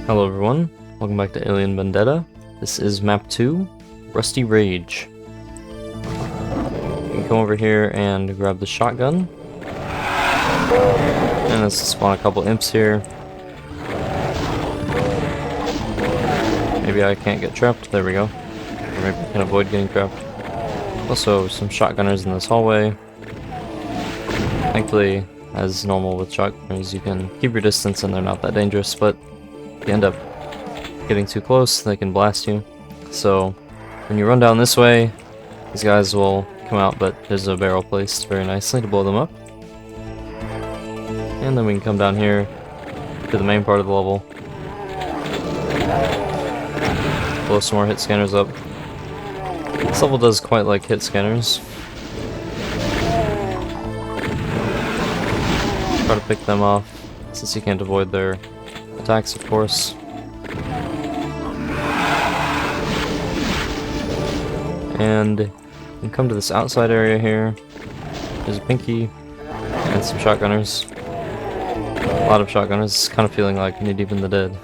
Hello everyone, welcome back to Alien Vendetta. This is map 2, Rusty Rage. You can come over here and grab the shotgun. And let's spawn a couple imps here. Maybe I can't get trapped, there we go. Or maybe I can avoid getting trapped. Also, some shotgunners in this hallway. Thankfully, as normal with shotgunners, you can keep your distance and they're not that dangerous, but if you end up getting too close, they can blast you. So, when you run down this way, these guys will come out, but there's a barrel placed very nicely to blow them up. And then we can come down here to the main part of the level. Blow some more hit scanners up. This level does quite like hit scanners. Try to pick them off, since you can't avoid their attacks, of course. And you can come to this outside area here. There's a pinky and some shotgunners. A lot of shotgunners, kind of feeling like MIDI.wad.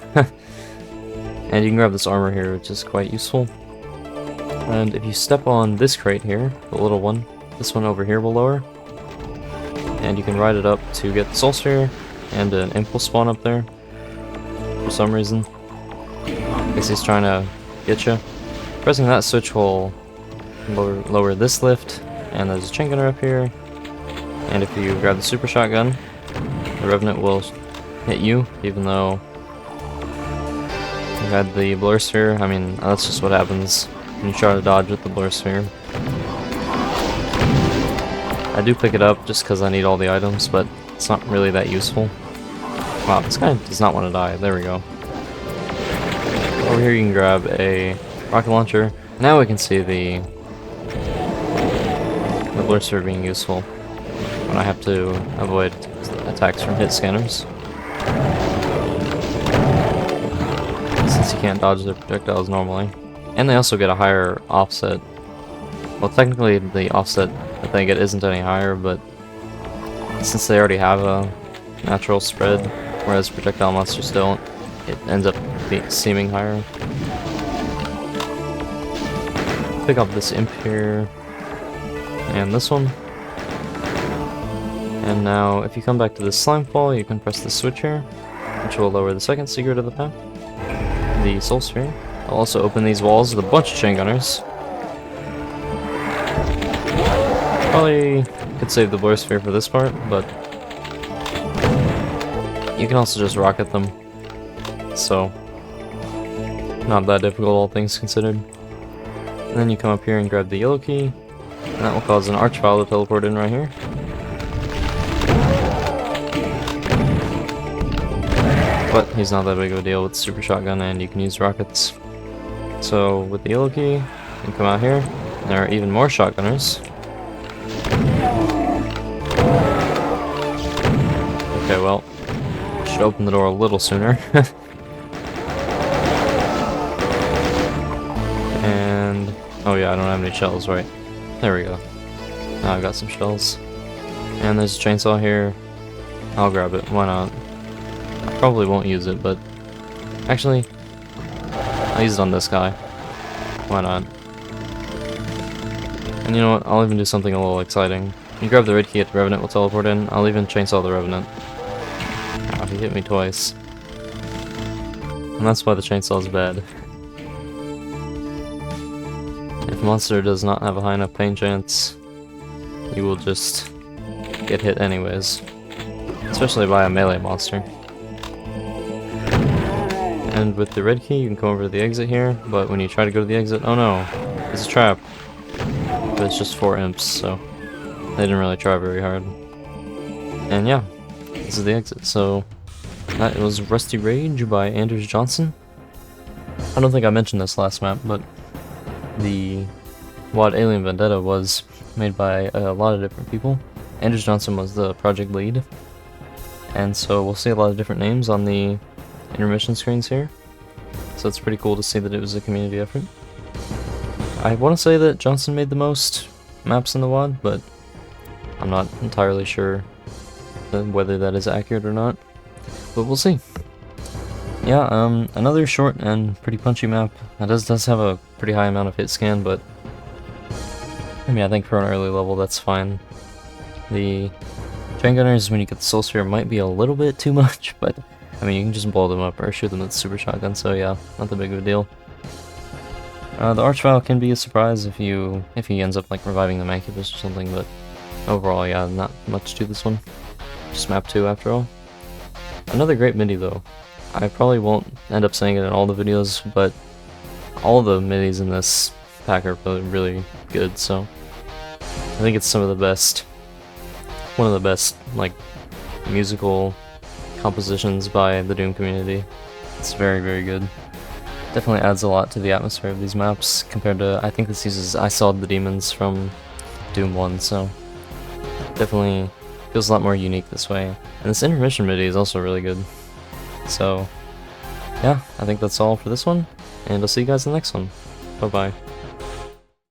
And you can grab this armor here, which is quite useful. And if you step on this crate here, the little one, this one over here will lower. And you can ride it up to get the soul sphere, and an imp will spawn up there for some reason. I guess he's trying to get you. Pressing that switch will lower this lift, and there's a chain gunner up here. And if you grab the super shotgun, the revenant will hit you, even though you had the blur sphere. I mean, that's just what happens when you try to dodge with the blur sphere. I do pick it up just because I need all the items, but it's not really that useful. Wow, this guy does not want to die. There we go. Over here you can grab a rocket launcher. Now we can see the blur sphere being useful when I have to avoid attacks from hit scanners. Since you can't dodge their projectiles normally. And they also get a higher offset. Well, technically the offset that they get isn't any higher, but since they already have a natural spread, whereas projectile monsters don't, it ends up seeming higher. Pick up this imp here, and this one. And now, if you come back to this slime fall, you can press the switch here, which will lower the second secret of the path, the soul sphere. I'll also open these walls with a bunch of chain gunners. Probably could save the blur sphere for this part, but you can also just rocket them, so not that difficult, all things considered. And then you come up here and grab the yellow key, and that will cause an archvile to teleport in right here. But he's not that big of a deal with the super shotgun, and you can use rockets. So with the yellow key, you can come out here, and there are even more shotgunners. Okay, well, should open the door a little sooner. And oh yeah, I don't have any shells, right? There we go. Now I've got some shells. And there's a chainsaw here. I'll grab it, why not? I probably won't use it, but actually, I'll use it on this guy. Why not? And you know what, I'll even do something a little exciting. You grab the red key at the revenant will teleport in. I'll even chainsaw the revenant. Ow, he hit me twice. And that's why the chainsaw is bad. If a monster does not have a high enough pain chance, you will just get hit anyways. Especially by a melee monster. And with the red key, you can come over to the exit here, but when you try to go to the exit, oh no, it's a trap. But it's just 4 imps, so they didn't really try very hard. And yeah, this is the exit. So that was Rusty Rage by Anders Johnson. I don't think I mentioned this last map, but the WAD Alien Vendetta was made by a lot of different people. Anders Johnson was the project lead. And so we'll see a lot of different names on the intermission screens here. So it's pretty cool to see that it was a community effort. I want to say that Johnson made the most maps in the WAD, but I'm not entirely sure whether that is accurate or not. But we'll see. yeah, another short and pretty punchy map. It does have a pretty high amount of hit scan, but I mean, I think for an early level, that's fine. The train gunners, when you get the soul sphere, might be a little bit too much, but I mean, you can just blow them up or shoot them with the super shotgun, so yeah, not that big of a deal. The Archvile can be a surprise if he ends up like reviving the Mancubus or something, but overall, yeah, not much to this one. Just map 2 after all. Another great MIDI though. I probably won't end up saying it in all the videos, but all the MIDIs in this pack are really, really good, so I think it's some of the best, one of the best, like, musical compositions by the Doom community. It's very, very good. Definitely adds a lot to the atmosphere of these maps compared to, I think this uses I Saw the Demons from Doom 1, so definitely feels a lot more unique this way. And this intermission MIDI is also really good. So yeah, I think that's all for this one, and I'll see you guys in the next one. Bye bye.